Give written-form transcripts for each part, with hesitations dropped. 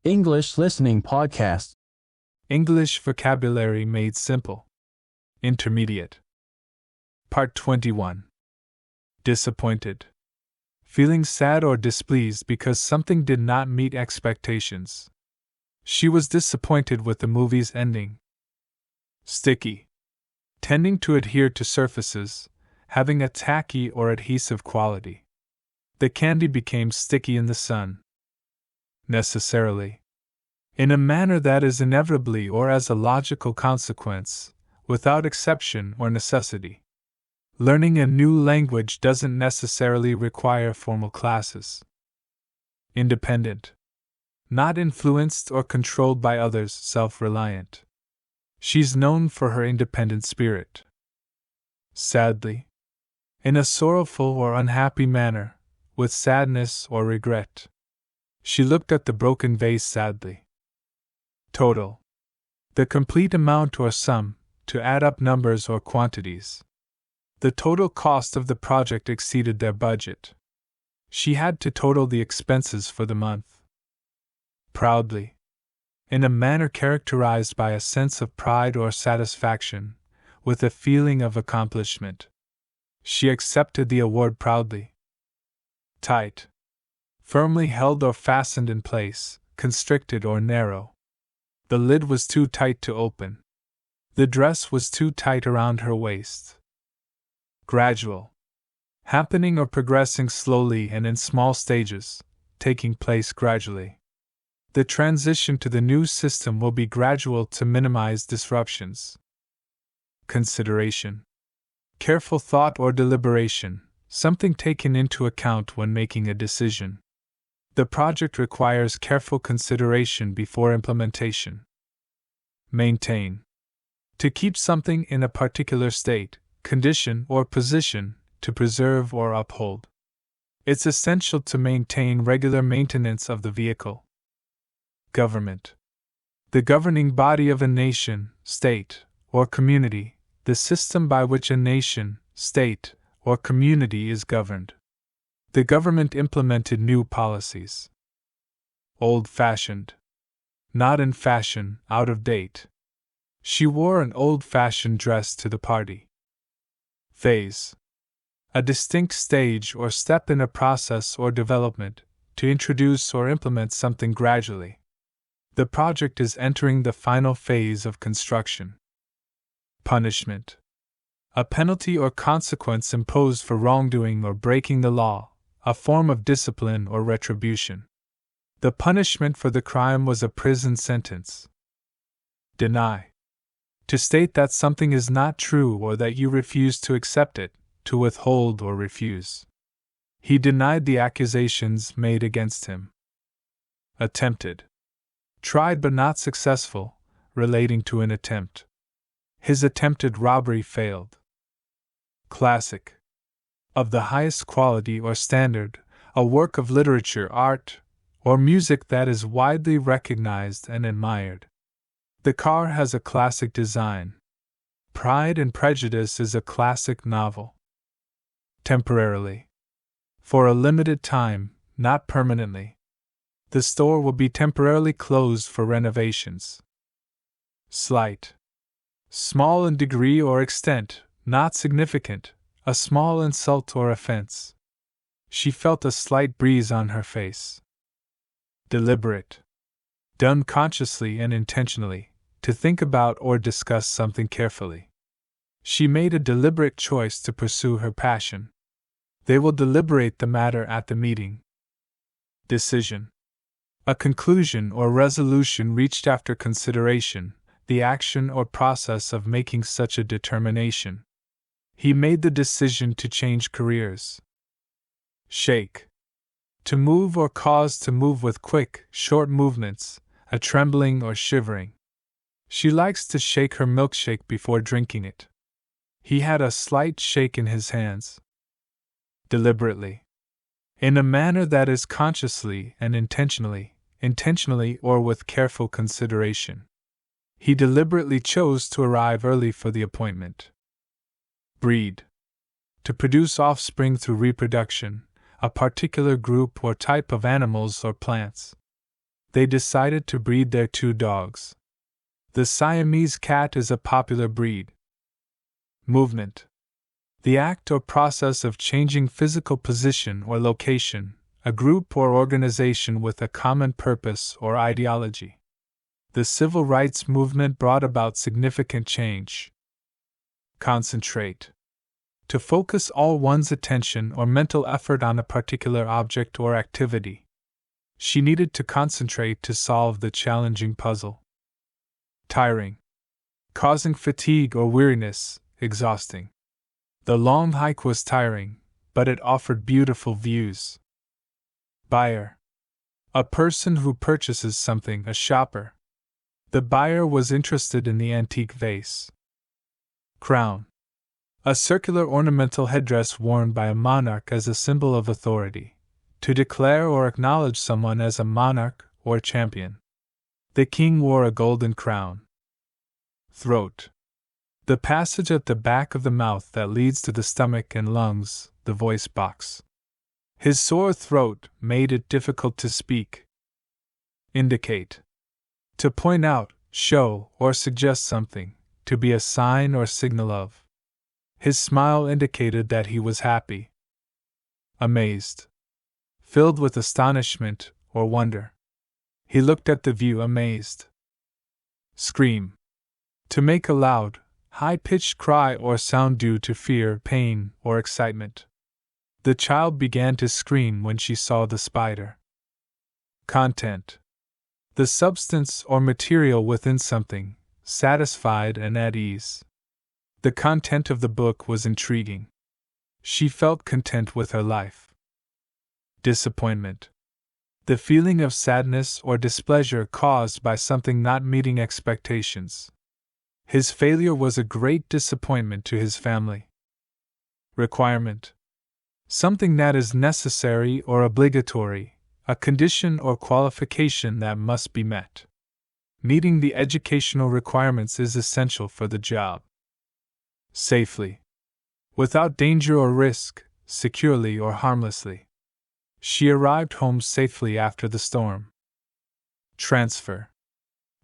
English Listening Podcast. English Vocabulary Made Simple. Intermediate. Part 21. Disappointed. Feeling sad or displeased because something did not meet expectations. She was disappointed with the movie's ending. Sticky. Tending to adhere to surfaces, having a tacky or adhesive quality. The candy became sticky in the sun. Necessarily. In a manner that is inevitably or as a logical consequence, without exception or necessity. Learning a new language doesn't necessarily require formal classes. Independent. Not influenced or controlled by others, self-reliant. She's known for her independent spirit. Sadly. In a sorrowful or unhappy manner, with sadness or regret. She looked at the broken vase sadly. Total. The complete amount or sum, to add up numbers or quantities. The total cost of the project exceeded their budget. She had to total the expenses for the month. Proudly. In a manner characterized by a sense of pride or satisfaction, with a feeling of accomplishment. She accepted the award proudly. Tight. Firmly held or fastened in place, constricted or narrow. The lid was too tight to open. The dress was too tight around her waist. Gradual. Happening or progressing slowly and in small stages, taking place gradually. The transition to the new system will be gradual to minimize disruptions. Consideration. Careful thought or deliberation, something taken into account when making a decision. The project requires careful consideration before implementation. Maintain. To keep something in a particular state, condition, or position, to preserve or uphold. It's essential to maintain regular maintenance of the vehicle. Government. The governing body of a nation, state, or community, the system by which a nation, state, or community is governed. The government implemented new policies. Old-fashioned. Not in fashion, out of date. She wore an old-fashioned dress to the party. Phase. A distinct stage or step in a process or development, to introduce or implement something gradually. The project is entering the final phase of construction. Punishment. A penalty or consequence imposed for wrongdoing or breaking the law, a form of discipline or retribution. The punishment for the crime was a prison sentence. Deny. To state that something is not true or that you refuse to accept it, to withhold or refuse. He denied the accusations made against him. Attempted. Tried but not successful, relating to an attempt. His attempted robbery failed. Classic. Of the highest quality or standard, a work of literature, art, or music that is widely recognized and admired. The car has a classic design. Pride and Prejudice is a classic novel. Temporarily. For a limited time, not permanently. The store will be temporarily closed for renovations. Slight. Small in degree or extent, not significant, a small insult or offense. She felt a slight breeze on her face. Deliberate. Done consciously and intentionally, to think about or discuss something carefully. She made a deliberate choice to pursue her passion. They will deliberate the matter at the meeting. Decision. A conclusion or resolution reached after consideration, the action or process of making such a determination. He made the decision to change careers. Shake. To move or cause to move with quick, short movements, a trembling or shivering. She likes to shake her milkshake before drinking it. He had a slight shake in his hands. Deliberately. In a manner that is consciously and intentionally or with careful consideration. He deliberately chose to arrive early for the appointment. Breed. To produce offspring through reproduction, a particular group or type of animals or plants. They decided to breed their 2 dogs. The Siamese cat is a popular breed. Movement. The act or process of changing physical position or location, a group or organization with a common purpose or ideology. The civil rights movement brought about significant change. Concentrate. To focus all one's attention or mental effort on a particular object or activity. She needed to concentrate to solve the challenging puzzle. Tiring. Causing fatigue or weariness, exhausting. The long hike was tiring, but it offered beautiful views. Buyer. A person who purchases something, a shopper. The buyer was interested in the antique vase. Crown. A circular ornamental headdress worn by a monarch as a symbol of authority, to declare or acknowledge someone as a monarch or champion. The king wore a golden crown. Throat. The passage at the back of the mouth that leads to the stomach and lungs, the voice box. His sore throat made it difficult to speak. Indicate. To point out, show, or suggest something, to be a sign or signal of. His smile indicated that he was happy. Amazed. Filled with astonishment or wonder. He looked at the view amazed. Scream. To make a loud, high-pitched cry or sound due to fear, pain, or excitement. The child began to scream when she saw the spider. Content. The substance or material within something, satisfied and at ease. The content of the book was intriguing. She felt content with her life. Disappointment. The feeling of sadness or displeasure caused by something not meeting expectations. His failure was a great disappointment to his family. Requirement. Something that is necessary or obligatory, a condition or qualification that must be met. Meeting the educational requirements is essential for the job. Safely. Without danger or risk, securely or harmlessly. She arrived home safely after the storm. Transfer.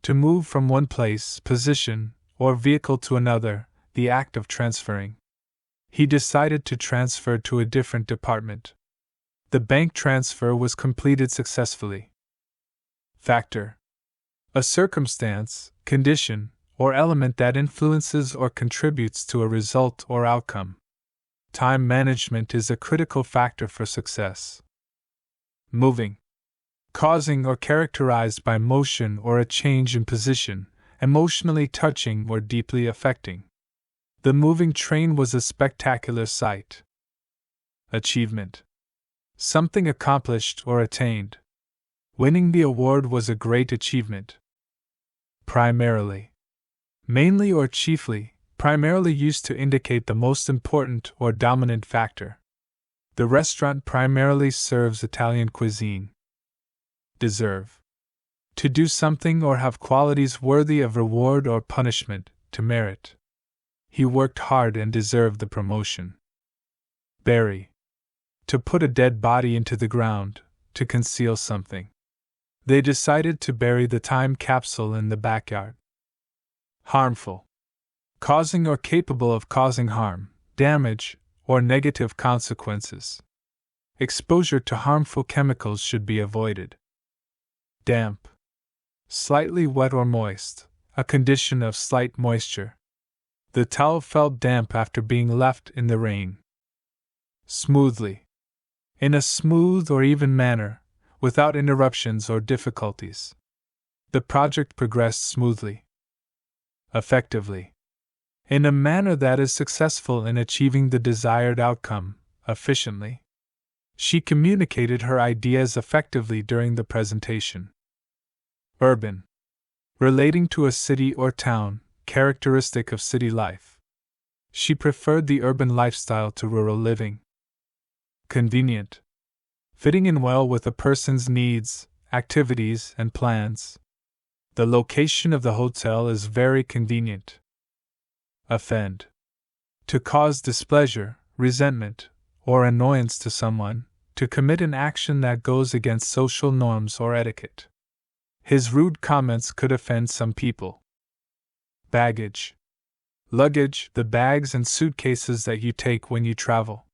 To move from one place, position, or vehicle to another, the act of transferring. He decided to transfer to a different department. The bank transfer was completed successfully. Factor. A circumstance, condition, or element that influences or contributes to a result or outcome. Time management is a critical factor for success. Moving. Causing or characterized by motion or a change in position, emotionally touching or deeply affecting. The moving train was a spectacular sight. Achievement. Something accomplished or attained. Winning the award was a great achievement. Primarily. Mainly or chiefly, primarily used to indicate the most important or dominant factor. The restaurant primarily serves Italian cuisine. Deserve. To do something or have qualities worthy of reward or punishment, to merit. He worked hard and deserved the promotion. Bury. To put a dead body into the ground, to conceal something. They decided to bury the time capsule in the backyard. Harmful. Causing or capable of causing harm, damage, or negative consequences. Exposure to harmful chemicals should be avoided. Damp. Slightly wet or moist, a condition of slight moisture. The towel felt damp after being left in the rain. Smoothly. In a smooth or even manner, without interruptions or difficulties. The project progressed smoothly. Effectively. In a manner that is successful in achieving the desired outcome, efficiently. She communicated her ideas effectively during the presentation. Urban. Relating to a city or town, characteristic of city life. She preferred the urban lifestyle to rural living. Convenient. Fitting in well with a person's needs, activities, and plans. The location of the hotel is very convenient. Offend. To cause displeasure, resentment, or annoyance to someone, to commit an action that goes against social norms or etiquette. His rude comments could offend some people. Baggage. Luggage, the bags and suitcases that you take when you travel.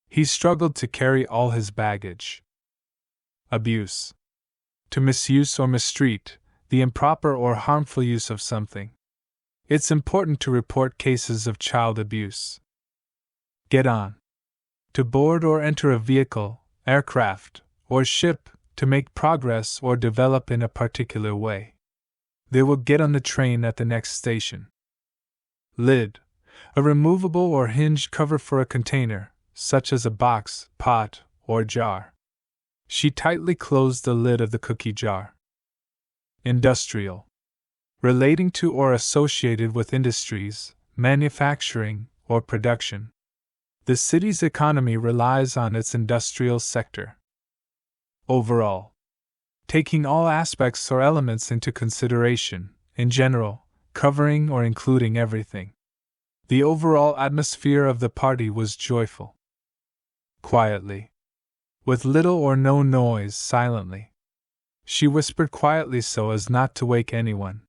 He struggled to carry all his baggage. Abuse. To misuse or mistreat, the improper or harmful use of something. It's important to report cases of child abuse. Get on. To board or enter a vehicle, aircraft, or ship, to make progress or develop in a particular way. They will get on the train at the next station. Lid. A removable or hinged cover for a container, such as a box, pot, or jar. She tightly closed the lid of the cookie jar. Industrial. Relating to or associated with industries, manufacturing, or production. The city's economy relies on its industrial sector. Overall. Taking all aspects or elements into consideration, in general, covering or including everything. The overall atmosphere of the party was joyful. Quietly. With little or no noise, silently. She whispered quietly so as not to wake anyone.